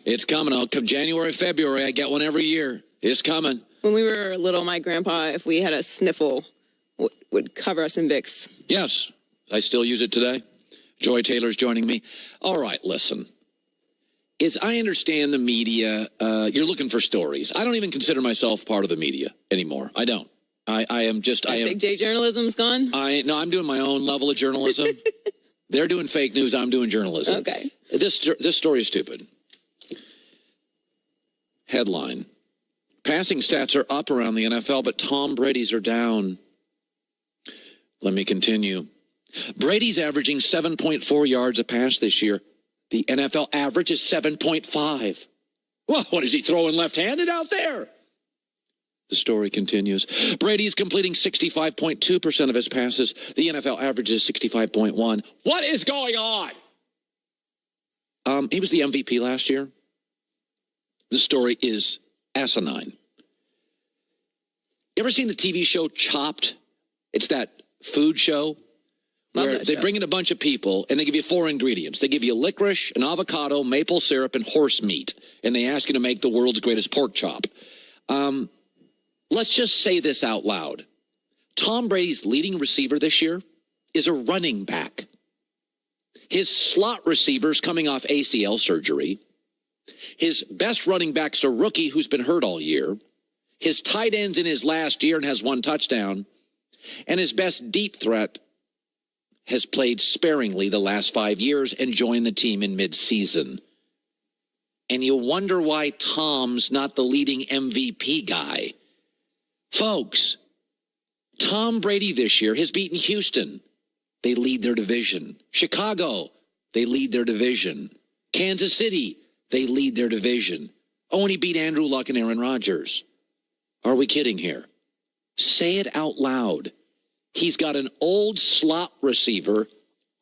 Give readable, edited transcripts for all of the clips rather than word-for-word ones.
It's coming. I'll come January, February. I get one every year. It's coming. When we were little, my grandpa, if we had a sniffle, would cover us in Vicks. Yes. I still use it today. Joy Taylor's joining me. All right, listen. I understand the media. You're looking for stories. I don't even consider myself part of the media anymore. I don't. I am. Big J journalism's gone? No, I'm doing my own level of journalism. They're doing fake news. I'm doing journalism. Okay. This story is stupid. Headline. Passing stats are up around the NFL, but Tom Brady's are down. Let me continue. Brady's averaging 7.4 yards a pass this year. The NFL average is 7.5. Well, what is he throwing left-handed out there? The story continues. Brady's completing 65.2% of his passes. The NFL average is 65.1. What is going on? He was the MVP last year. The story is asinine. You ever seen the TV show Chopped? It's that food show where they bring in a bunch of people and they give you 4 ingredients. They give you licorice, an avocado, maple syrup, and horse meat. And they ask you to make the world's greatest pork chop. Let's just say this out loud. Tom Brady's leading receiver this year is a running back. His slot receiver's coming off ACL surgery. His best running back's a rookie who's been hurt all year. His tight end's in his last year and has 1 touchdown. And his best deep threat has played sparingly the last 5 years and joined the team in midseason. And you wonder why Tom's not the leading MVP guy. Folks, Tom Brady this year has beaten Houston. They lead their division. Chicago, they lead their division. Kansas City, they lead their division. Oh, and he beat Andrew Luck and Aaron Rodgers. Are we kidding here? Say it out loud. He's got an old slot receiver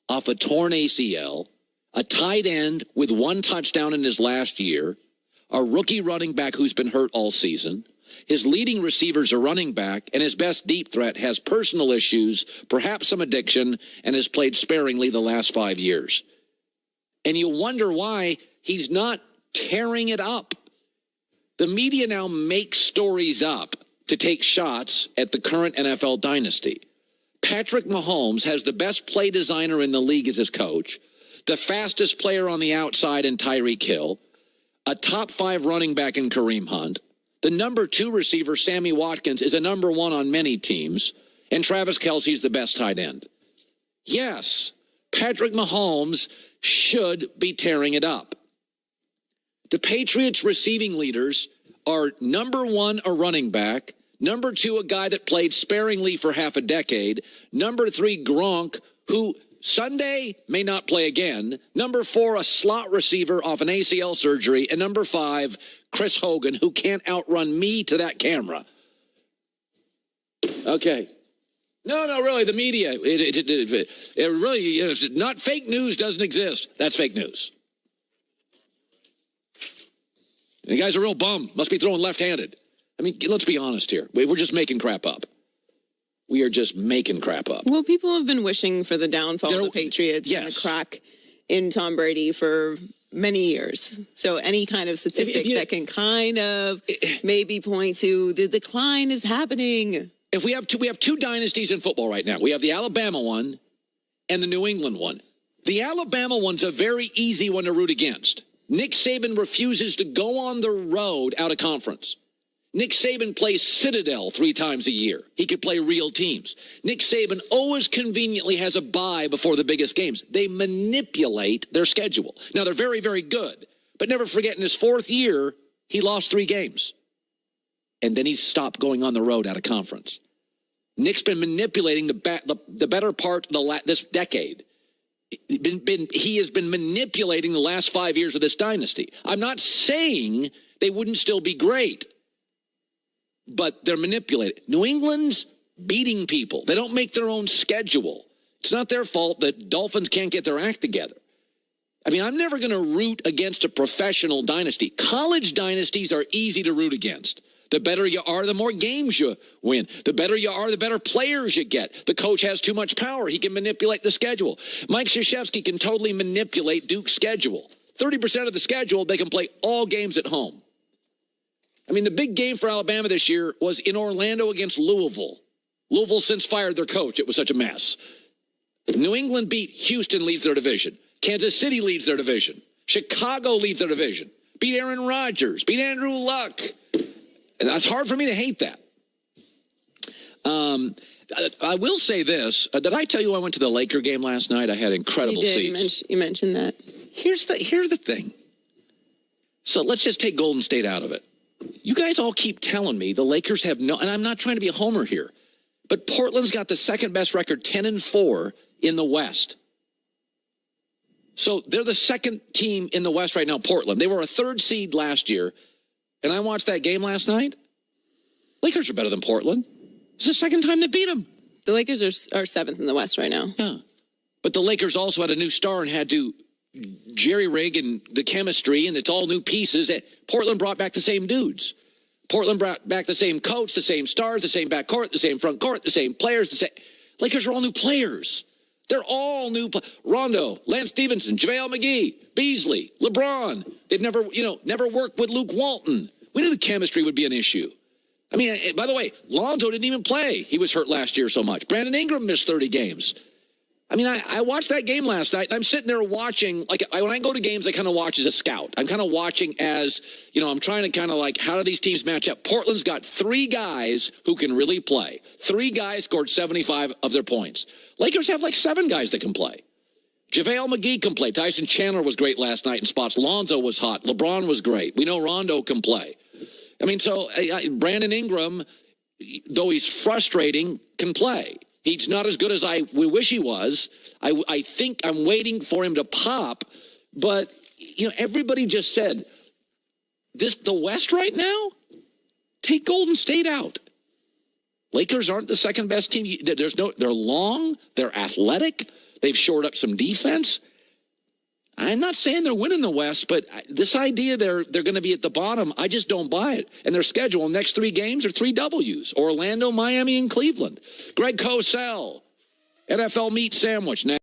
off a torn ACL, a tight end with 1 touchdown in his last year, a rookie running back who's been hurt all season. His leading receiver's a running back, and his best deep threat has personal issues, perhaps some addiction, and has played sparingly the last 5 years. And you wonder why he's not tearing it up. The media now makes stories up to take shots at the current NFL dynasty. Patrick Mahomes has the best play designer in the league as his coach, the fastest player on the outside in Tyreek Hill, a top 5 running back in Kareem Hunt. The number 2 receiver, Sammy Watkins, is a number 1 on many teams, and Travis Kelce's the best tight end. Yes, Patrick Mahomes should be tearing it up. The Patriots' receiving leaders are number 1, a running back, number 2, a guy that played sparingly for half a decade, number 3, Gronk, who Sunday may not play again, number 4, a slot receiver off an ACL surgery, and number 5, Chris Hogan, who can't outrun me to that camera. Okay. No, really, the media, it really is not fake news doesn't exist. That's fake news. The guy's a real bum. Must be throwing left-handed. I mean, let's be honest here. We're just making crap up. We are just making crap up. Well, people have been wishing for the downfall of the Patriots and the crack in Tom Brady for many years. So any kind of statistic that can kind of maybe point to the decline is happening. If we have two dynasties in football right now. We have the Alabama one and the New England one. The Alabama one's a very easy one to root against. Nick Saban refuses to go on the road out of conference. Nick Saban plays Citadel 3 times a year. He could play real teams. Nick Saban always conveniently has a bye before the biggest games. They manipulate their schedule. Now, they're very, very good. But never forget, in his 4th year, he lost 3 games. And then he stopped going on the road out of conference. Nick's been manipulating the better part of this decade. He has been manipulating the last 5 years of this dynasty. I'm not saying they wouldn't still be great, but they're manipulated. New England's beating people. They don't make their own schedule. It's not their fault that Dolphins can't get their act together. I mean, I'm never going to root against a professional dynasty. College dynasties are easy to root against. The better you are, the more games you win. The better you are, the better players you get. The coach has too much power. He can manipulate the schedule. Mike Krzyzewski can totally manipulate Duke's schedule. 30% of the schedule, they can play all games at home. I mean, the big game for Alabama this year was in Orlando against Louisville. Louisville since fired their coach. It was such a mess. New England beat Houston, leads their division. Kansas City leads their division. Chicago leads their division. Beat Aaron Rodgers. Beat Andrew Luck. And it's hard for me to hate that. I will say this. Did I tell you I went to the Laker game last night? I had incredible seats. You mentioned that. Here's the thing. So let's just take Golden State out of it. You guys all keep telling me the Lakers have no, and I'm not trying to be a homer here, but Portland's got the second best record, 10-4 in the West. So they're the second team in the West right now, Portland. They were a third seed last year, and I watched that game last night. Lakers are better than Portland. It's the second time they beat them. The Lakers are seventh in the West right now. Yeah. But the Lakers also had a new star and had to jerry-rig and the chemistry, and it's all new pieces. Portland brought back the same dudes. Portland brought back the same coach, the same stars, the same backcourt, the same front court, the same players. Lakers are all new players. They're all new. Rondo, Lance Stevenson, JaVale McGee, Beasley, LeBron. They've never worked with Luke Walton. We knew the chemistry would be an issue. I mean, by the way, Lonzo didn't even play. He was hurt last year so much. Brandon Ingram missed 30 games. I mean, I watched that game last night, and I'm sitting there watching. When I go to games, I kind of watch as a scout. I'm kind of watching as, I'm trying to kind of how do these teams match up? Portland's got 3 guys who can really play. 3 guys scored 75 of their points. Lakers have 7 guys that can play. JaVale McGee can play. Tyson Chandler was great last night in spots. Lonzo was hot. LeBron was great. We know Rondo can play. I mean, so Brandon Ingram, though he's frustrating, can play. He's not as good as we wish he was. I think I'm waiting for him to pop. But, everybody just said, the West right now, take Golden State out. Lakers aren't the second best team. They're long. They're athletic. They've shored up some defense. I'm not saying they're winning the West, but this idea they're going to be at the bottom, I just don't buy it. And their schedule, next 3 games are 3 W's. Orlando, Miami, and Cleveland. Greg Cosell, NFL Meat Sandwich. Now.